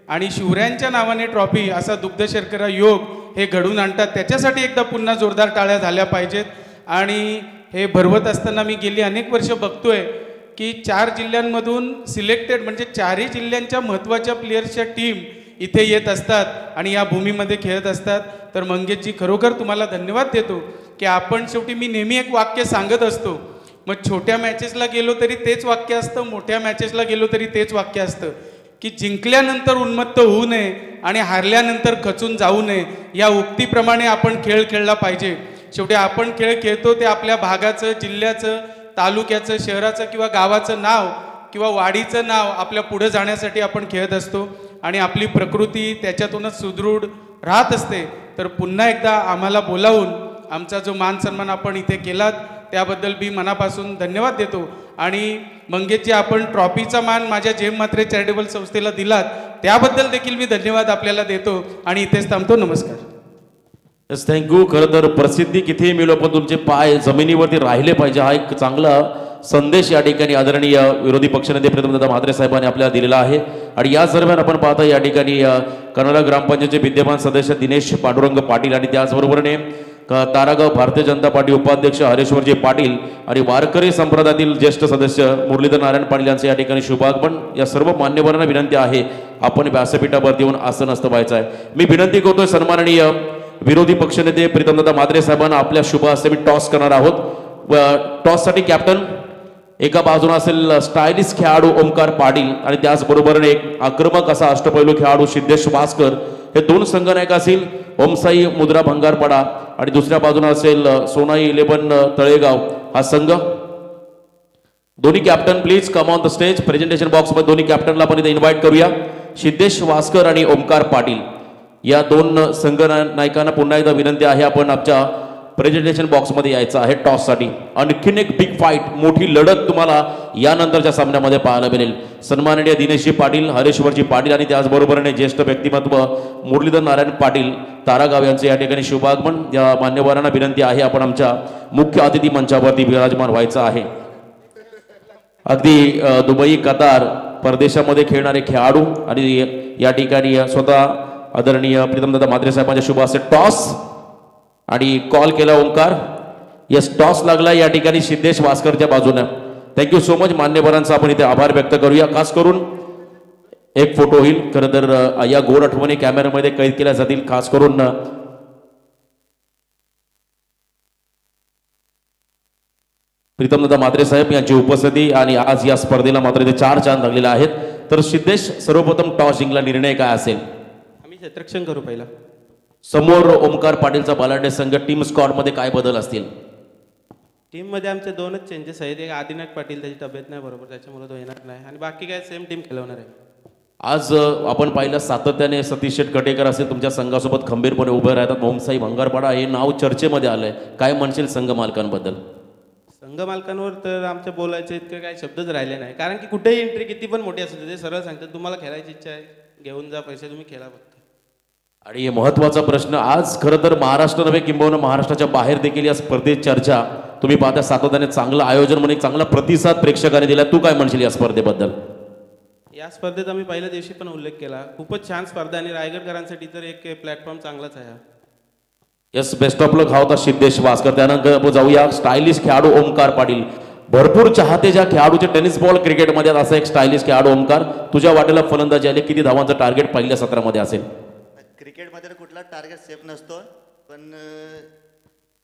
आणि शिवरायांच्या नावाने ट्रॉफी असा दुग्ध शर्करा योग हे घडवून आणतात. त्याच्यासाठी एकदा पुन्हा जोरदार टाळ्या झाल्या पाहिजेत. आणि हे भरवत असताना मी गेली अनेक वर्ष बघतोय की 4 जिल्ह्यांमधून सिलेक्टेड म्हणजे 4ही जिल्ह्यांच्या महत्त्वाच्या प्लेयर्सच्या टीम इथे येत असतात आणि या भूमीमध्ये खेळत असतात. तर मंगेशजी खरोखर तुम्हाला धन्यवाद देतो की आपण शेवटी मी नेहमी एक वाक्य सांगत असतो, मग छोट्या मॅचेसला गेलो तरी तेच वाक्य असतं, मोठ्या मॅचेसला गेलो तरी तेच वाक्य असतं की जिंकल्यानंतर उन्मत्त होऊ नये आणि हारल्यानंतर खचून जाऊ नये. या उक्तीप्रमाणे आपण खेळ खेळला पाहिजे. शेवटी आपण खेळ खेळतो ते आपल्या भागाचं, जिल्ह्याचं, तालुक्याचं, शहराचं किंवा गावाचं नाव किंवा वाडीचं नाव आपल्या पुढे जाण्यासाठी आपण खेळत असतो आणि आपली प्रकृती त्याच्यातूनच सुदृढ राहत असते. तर पुन्हा एकदा आम्हाला बोलावून आमचा जो मान सन्मान आपण इथे केलात त्याबद्दल मी मनापासून धन्यवाद देतो. आणि मंगेशजी आपण ट्रॉफीचा मान माझ्या जेम म्हात्रे चॅरिटेबल संस्थेला दिलात त्याबद्दल देखील मी धन्यवाद आपल्याला देतो आणि इथेच थांबतो. नमस्कार. Yes, thank you. खरं तर प्रसिद्धी कितीही मिळो पण तुमचे पाय जमिनीवरती राहिले पाहिजे हा एक चांगला संदेश या ठिकाणी आदरणीय विरोधी पक्षनेते प्रीतमदादा म्हात्रे साहेबांनी आपल्याला दिलेला आहे. आणि याच दरम्यान आपण पाहता या ठिकाणी कर्नाळा ग्रामपंचायतचे विद्यमान सदस्य दिनेश पांडुरंग पाटील आणि त्याचबरोबरने तारागाव भारतीय जनता पार्टी उपाध्यक्ष हरेश्वरजी पाटील आणि वारकरी संप्रदायातील ज्येष्ठ सदस्य मुरलीधर नारायण पाटील यांचे या ठिकाणी शुभागमन. या सर्व मान्यवरांना विनंती आहे आपण व्यासपीठावरती येऊन आसन व्हायचं आहे. मी विनंती करतोय सन्माननीय विरोधी पक्षनेते प्रीतमदादा म्हात्रे साहेबांना आपल्या शुभ हस्ते मी टॉस करणार आहोत. टॉससाठी कॅप्टन एका बाजूला असेल स्टायलिश खेळाडू ओमकार पाटील आणि त्याचबरोबरने एक आक्रमक असा अष्टपैलू खेळाडू सिद्धेश वासकर. हे 2 संघ नायक असतील ओमसाई मुद्रा भंगारपाडा आणि दुसऱ्या बाजूला असेल सोनाई 11 तळेगाव हा संघ. दोन्ही captain please come on the stage. Presentation बॉक्समध्ये दोन्ही कॅप्टनला आपण इथे इन्व्हाइट करूया. सिद्धेश वासकर आणि ओमकार पाटील या 2 संघ नायकांना पुन्हा एकदा विनंती आहे आपण आमच्या प्रेझेंटेशन बॉक्समध्ये यायचं आहे टॉससाठी. आणखीन एक बिग फाईट, मोठी लढत तुम्हाला यानंतरच्या सामन्यामध्ये पाहायला मिळेल. सन्माननीय दिनेशजी पाटील, हरेश्वरजी पाटील आणि त्याचबरोबरने ज्येष्ठ व्यक्तिमत्व मुरलीधर नारायण पाटील तारागाव यांचे या ठिकाणी शुभागमन. या मान्यवरांना विनंती आहे आपण आमच्या मुख्य अतिथी मंचावरती विराजमान व्हायचं आहे. अगदी दुबई, कतार, परदेशामध्ये खेळणारे खेळाडू आणि या ठिकाणी स्वतः आदरणीय प्रीतमदादा म्हात्रे साहेबांच्या शुभ हस्ते टॉस आणि कॉल केला ओंकार. यस, टॉस लागला या ठिकाणी सिद्धेश वासकरच्या बाजूने. Thank you so much. मान्यवरांचा आपण इथे आभार व्यक्त करूया. खास करून एक फोटो होईल. खरं तर या गोड आठवणी कॅमेऱ्यामध्ये कैद केल्या जातील. खास करून प्रीतमदादा म्हात्रे साहेब यांची उपस्थिती आणि आज या स्पर्धेला मात्र इथे 4 चांद लागलेले आहेत. तर सिद्धेश, सर्वप्रथम टॉस जिंकला, निर्णय काय असेल? आम्ही क्षेत्ररक्षण करू पहिला. समोर ओमकार पाटीलचा बलाढ्य संघ. टीम स्क्वॉड मध्ये काय बदल असतील? टीममध्ये आमचे 2च चेंजेस आहेत. एक आदिनाथ पाटील, त्याची तब्येत नाही बरोबर, त्याच्यामुळे तो येणार नाही आणि बाकी काय सेम टीम खेळवणार आहे. आज आपण पाहिलं सातत्याने सतीश शेठ कटेकर असेल तुमच्या संघासोबत खंबीरपणे उभे राहतात. ओमसाई भंगारपाडा हे नाव चर्चेमध्ये आलंय. काय म्हणशील संघ मालकांबद्दल? संघ मालकांवर तर आमच्या बोलायचे इतके काही शब्दच राहिले नाही. कारण की कुठेही एंट्री किती पण मोठी असेल ते सरळ सांगतात तुम्हाला खेळायची इच्छा आहे, घेऊन जा पैसे, तुम्ही खेळा फक्त. आणि महत्वाचा प्रश्न आज खरं तर महाराष्ट्र नव्हे किंबहुना महाराष्ट्राच्या बाहेर देखील या स्पर्धेत चर्चा तुम्ही पाहता. सातत्याने चांगलं आयोजन म्हणून एक चांगला प्रतिसाद प्रेक्षकांनी दिला. तू काय म्हणशील या स्पर्धेबद्दल? या स्पर्धेत आम्ही पहिल्या दिवशी पण उल्लेख केला, खूपच छान स्पर्धा आणि रायगडकरांसाठी तर एक प्लॅटफॉर्म चांगलाच आहे. यस, बेस्ट ऑफ लक हा होता सिद्धेश वासकर. त्यानंतर जाऊया स्टायलिश खेळाडू ओमकार पाटील. भरपूर चाहते ज्या खेळाडूचे टेनिस बॉल क्रिकेटमध्ये असा एक स्टायलिश खेळाडू ओमकार. तुझ्या वाटेला फलंदाजी आली, किती धावांचं टार्गेट पहिल्या सत्रामध्ये असेल? क्रिकेटमध्ये कुठला टार्गेट सेफ नसतो, पण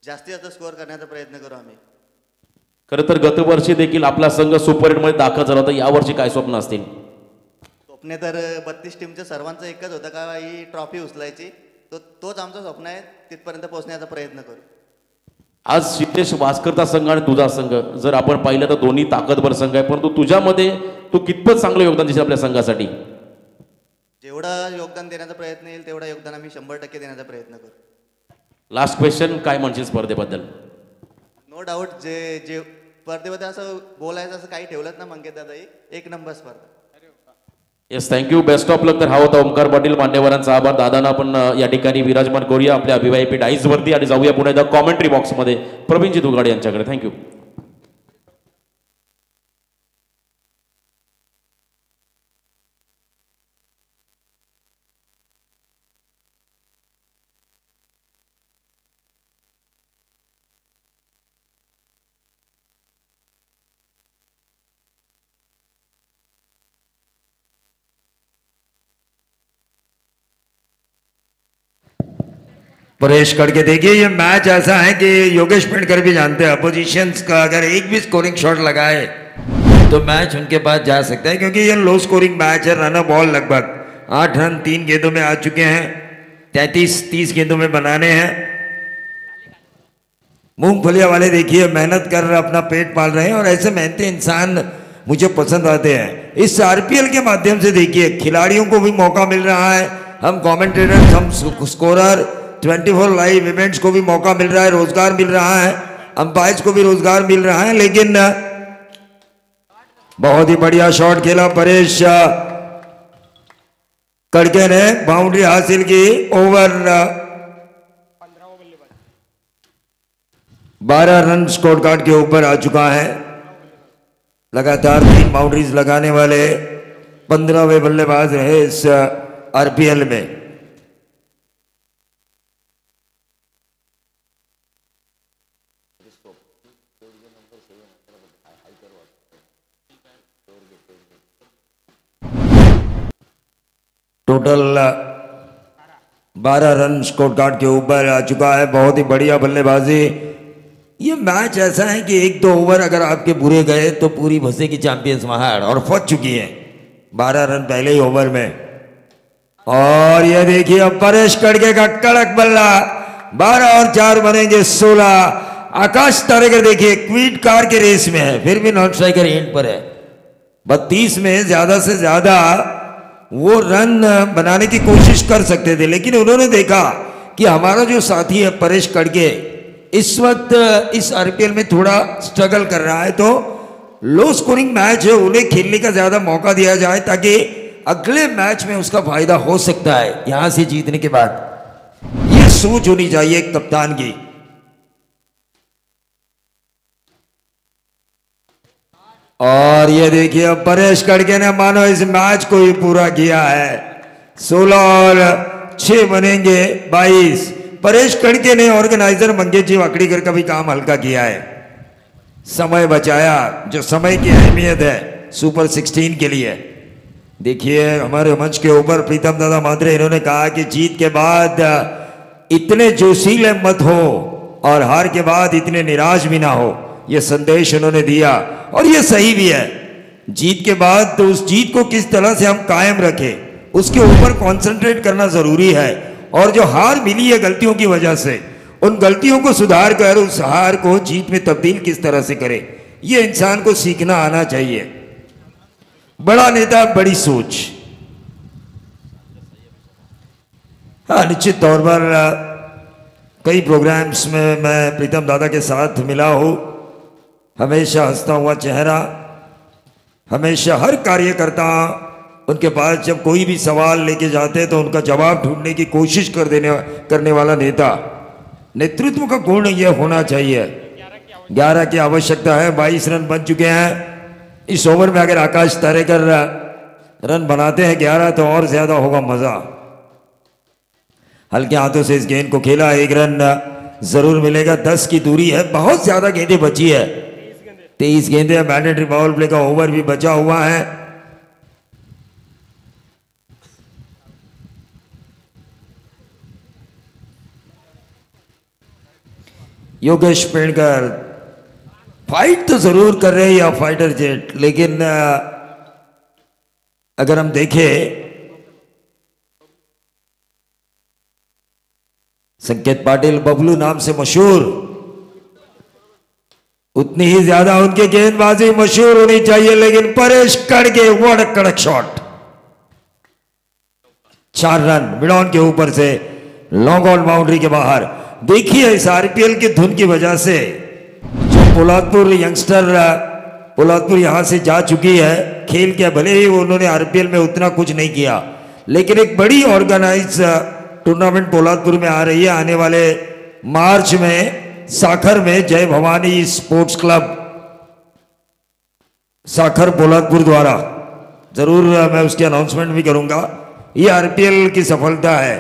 जास्तीत जास्त स्कोअर करण्याचा प्रयत्न करू आम्ही. खरं तर गतवर्षी देखील आपला संघ सुपर 8 मध्ये दाखल झाला होता. यावर्षी काय स्वप्न असतील? स्वप्ने तर 32 टीमच्या सर्वांचं एकच होतं का ही ट्रॉफी उचलायची तोच आमचं स्वप्न आहे, तिथपर्यंत पोहोचण्याचा प्रयत्न करू. आज सिद्धेश वासकरचा संघ आणि तुझा संघ जर आपण पाहिलं तर दोन्ही ताकदवर संघ आहे, परंतु तुझ्यामध्ये तू कितपत चांगलं योगदान दिसेल आपल्या संघासाठी? जेवढं योगदान देण्याचा प्रयत्न येईल तेवढं योगदान आम्ही 100% देण्याचा प्रयत्न करू. लास्ट क्वेश्चन, काय म्हणशील स्पर्धेबद्दल? नो डाऊट, जे स्पर्धेबद्दल असं बोलायचं असं काही ठेवलंच ना मंगेश दादाही, एक नंबर स्पर्धा. Yes, thank you, best of luck. तर हा होता ओमकार पाटील, मान्यवरांचा आभार. दादांना आपण या ठिकाणी विराजमान करूया आपल्या अभिवायपी डाईजवरती आणि जाऊया पुन्हा एकदा कॉमेंट्री बॉक्समध्ये प्रवीणजी दुगाडे यांच्याकडे. थँक्यू. परेश करके देखिए, ये मैच ऐसा है कि योगेश पेंडकर भी जानते हैं अपोजिशंस का अगर एक भी स्कोरिंग शॉट लगाए तो मैच उनके पास जा सकता है, क्योंकि ये लो स्कोरिंग मैच है. रन बॉल लगभग 8 रन 3 गेंदों में आ चुके हैं. 33-30 गेंदों में बनाने हैं. मूंगफलिया वाले देखिए मेहनत कर रहे, अपना पेट पाल रहे हैं और ऐसे मेहनती इंसान मुझे पसंद आते हैं. इस आरपीएल के माध्यम से देखिए खिलाड़ियों को भी मौका मिल रहा है, हम कॉमेंटेटर्स, हम स्कोरर, 24 लाइव इवेंट्स को भी मौका मिल रहा है, रोजगार मिल रहा है, अंपायर्स को भी रोजगार मिल रहा है. लेकिन बहुत ही बढ़िया शॉट खेला परेश कड़के ने, बाउंड्री हासिल की. ओवर 12 रन स्कोर कार्ड के ऊपर आ चुका है. लगातार 3 बाउंड्रीज लगाने वाले 15वें बल्लेबाज रहे इस आरपीएल में. टोटल 12 रन स्कोर कार्ड के ऊपर आ चुका है. बहुत ही बढ़िया बल्लेबाजी. ये मैच ऐसा है कि 1-2 ओवर अगर आपके बुरे गए तो पूरी भसे की चैंपियंस महाड़ और फंस चुकी है 12 रन पहले ही ओवर में. और ये देखिए अब परेश कड़के का कड़क बल्ला. 12 और 4 बनेंगे 16. आकाश तारेकर देखिए क्वीट कार के रेस में है, फिर भी नॉन स्ट्राइकर एंड पर है. 32 में ज्यादा से ज्यादा वो रन बनाने की कोशिश कर सकते थे, लेकिन उन्होंने देखा कि हमारा जो साथी है परेश कड़के इस वक्त इस आरपीएल में थोड़ा स्ट्रगल कर रहा है, तो लो स्कोरिंग मैच है, उन्हें खेलने का ज्यादा मौका दिया जाए ताकि अगले मैच में उसका फायदा हो सकता है यहां से जीतने के बाद. ये सोच होनी चाहिए एक कप्तान की. और ये देखिए अब परेश कड़के ने मानो इस मैच को ही पूरा किया है. 16 और 6 बनेंगे 22. परेश कड़के ने ऑर्गेनाइजर मंगेश जी वाकड़ीकर का भी काम हल्का किया है, समय बचाया, जो समय की अहमियत है सुपर 16 के लिए. देखिए हमारे मंच के ऊपर प्रीतम दादा मात्रे, इन्होंने कहा कि जीत के बाद इतने जोशीले मत हो और हार के बाद इतने निराश भी ना हो. यह संदेश उन्होंने दिया और यह सही भी है. जीत के बाद तो उस जीत को किस तरह से हम कायम रखें उसके ऊपर कंसंट्रेट करना जरूरी है. और जो हार मिली है गलतियों की वजह से, उन गलतियों को सुधार कर उस हार को जीत में तब्दील किस तरह से करें, यह इंसान को सीखना आना चाहिए. बड़ा नेता बड़ी सोच. हाँ, निश्चित तौर पर कई प्रोग्राम्स में मैं प्रीतम दादा के साथ मिला हूं. हमेशा हंसता हुआ चेहरा, हमेशा हर कार्यकर्ता उनके पास जब कोई भी सवाल लेके जाते तो उनका जवाब ढूंढने की कोशिश करने वाला नेता. नेतृत्व का गुण यह होना चाहिए. 11 की आवश्यकता है, 22 रन बन चुके हैं. इस ओवर में अगर आकाश तारेकर रन बनाते हैं 11 तो और ज्यादा होगा मजा. हल्के हाथों से इस गेंद को खेला, 1 रन जरूर मिलेगा. 10 की दूरी है, बहुत ज्यादा गेंदें बची है, 23 गेंदें. मैंडेटरी पावर प्ले का ओवर भी बचा हुआ है. योगेश पेंडकर फाइट तो जरूर कर रहे हैं या फाइटर जेट, लेकिन अगर हम देखें संकेत पाटिल बबलू नाम से मशहूर, उतनी ही ज्यादा उनकी गेंदबाजी मशहूर होनी चाहिए। लेकिन परेश कड़के व्हाट अ कड़क शॉट, 4 रन मिड ऑन के ऊपर से लॉन्ग ऑन बाउंड्री के बाहर। देखिए इस आरपीएल की धुन की वजह से जो पोलादपुर यंगस्टर पोलादपुर यहां से जा चुकी है खेल के, भले ही उन्होंने आरपीएल में उतना कुछ नहीं किया, लेकिन एक बड़ी ऑर्गेनाइज टूर्नामेंट पोलादपुर में आ रही है। आने वाले मार्च में साखर में जय भवानी स्पोर्ट्स क्लब साखर पोलादपुर द्वारा, जरूर मैं उसकी अनाउंसमेंट भी करूंगा। ये आरपीएल की सफलता है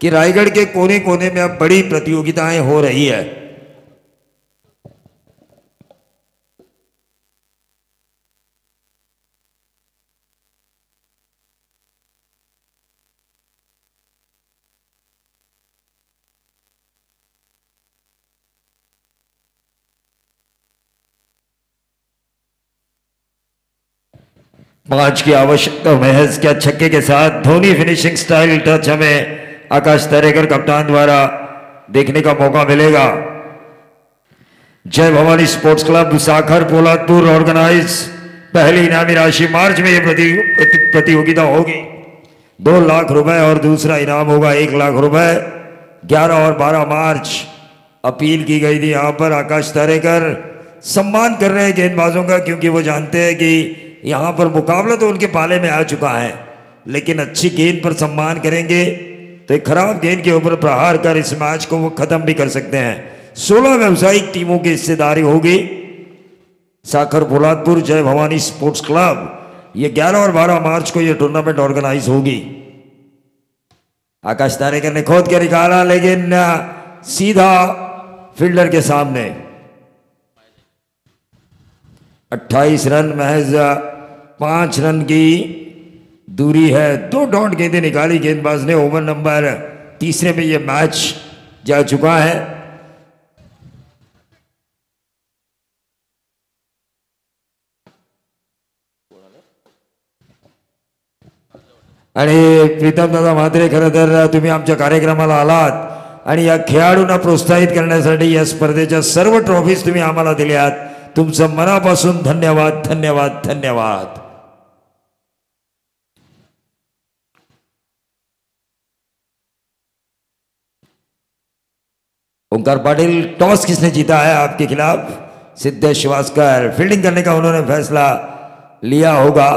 कि रायगढ़ के कोने कोने में अब बड़ी प्रतियोगिताएं हो रही है। पांच की आवश्यकता महज क्या, छक्के के साथ धोनी फिनिशिंग स्टाइल टच हमें आकाश तरेकर कप्तान द्वारा देखने का मौका मिलेगा। जय भवानी स्पोर्ट्स क्लब साखर पोलादपुर ऑर्गेनाइज, पहली इनामी राशि मार्च में यह प्रतियोगिता होगी 2 लाख रुपए और दूसरा इनाम होगा 1 लाख रुपए। 11 और 12 मार्च अपील की गई थी। यहां पर आकाश तरेकर सम्मान कर रहे हैं गेंदबाजों का, क्योंकि वो जानते हैं कि यहां पर मुकाबला तो उनके पाले में आ चुका है, लेकिन अच्छी गेंद पर सम्मान करेंगे तो एक खराब गेंद के ऊपर प्रहार कर इस मैच को वो खत्म भी कर सकते हैं। 16 व्यावसायिक टीमों की हिस्सेदारी होगी साखर पोलादपुर जय भवानी स्पोर्ट्स क्लब। ये 11 और 12 मार्च को ये टूर्नामेंट ऑर्गेनाइज होगी। आकाश तारेकर ने खोद के निकाला, लेकिन सीधा फील्डर के सामने। 28 रन महज 5 रन की दूरी है। 2 डॉट गेंदें निकाली गेंदबाज ने। ओवर नंबर 3 में यह मैच जा चुका है। आणि प्रीतम दादा म्हात्रे, खरं तर तुम्ही आमच्या कार्यक्रमाला आलात आणि या खेळाडूंना प्रोत्साहित करण्यासाठी या स्पर्धेच्या सर्व ट्रॉफीज तुम्ही आम्हाला दिल्यात। तुमचं मनापासून धन्यवाद धन्यवाद धन्यवाद। ओंकार पाटिल, टॉस किसने जीता है आपके खिलाफ? सिद्धेश श्रीवास्तव। फील्डिंग करने का उन्होंने फैसला लिया होगा।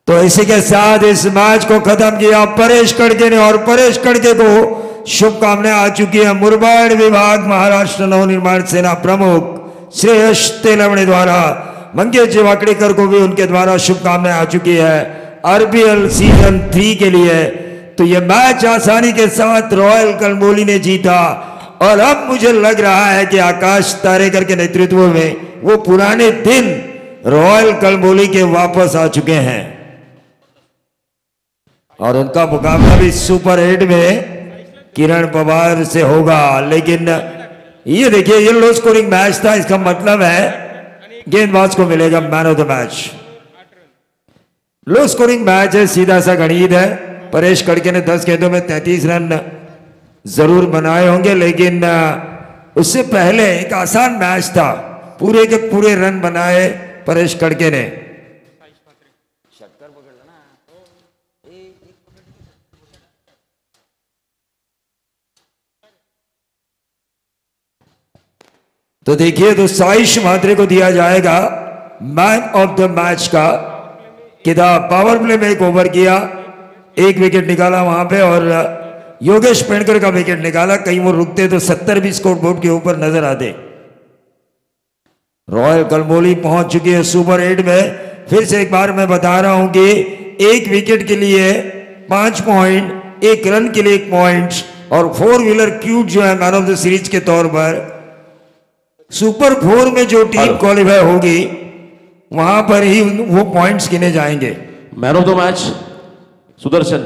तो इसी के साथ इस मैच को खत्म किया परेश कड़के ने, और परेश कड़के को शुभकामनाएं आ चुकी है मुरबाड विभाग महाराष्ट्र नवनिर्माण सेना प्रमुख श्रेयस तेलवणे द्वारा। मंगेश जी वाकड़ेकर को भी उनके द्वारा शुभकामनाएं आ चुकी है आरपीएल सीजन 3 के लिए। तो यह मैच आसानी के साथ रॉयल कलमोली ने जीता, और अब मुझे लग रहा है कि आकाश तारेकर के नेतृत्व में वो पुराने दिन रॉयल कलमोली के वापस आ चुके हैं, और उनका मुकाबला भी सुपर 8 में किरण पवार से होगा। लेकिन ये देखिए, ये लो स्कोरिंग मैच था, इसका मतलब है गेंदबाज को मिलेगा man of the match. Low scoring match है, सीधा सा गणित है। परेश कड़के ने 10 गेंदों में 33 रन जरूर बनाए होंगे, लेकिन उससे पहले एक आसान मैच था, पूरे के पूरे रन बनाए परेश कड़के ने। तो देखिए, तो साइश म्हात्रे को दिया जाएगा मैन ऑफ द मैच का किताब। पावर प्ले में 1 ओवर किया, 1 विकेट निकाला वहां पे, और योगेश पेड़कर का विकेट निकाला। कहीं वो रुकते तो 70 भी स्कोर बोर्ड के ऊपर नजर आते। रॉयल कलमोली पहुंच चुकी है सुपर 8 में। फिर से एक बार मैं बता रहा हूं कि 1 विकेट के लिए 5 पॉइंट, 1 रन के लिए 1 पॉइंट, और 4 व्हीलर क्यूट जो है मैन ऑफ द सीरीज के तौर पर सुपर 4 में जो टीम क्वालिफाई होगी वहां पर ही वो पॉइंट्स गिने जाएंगे। Man of the match Sudarshan.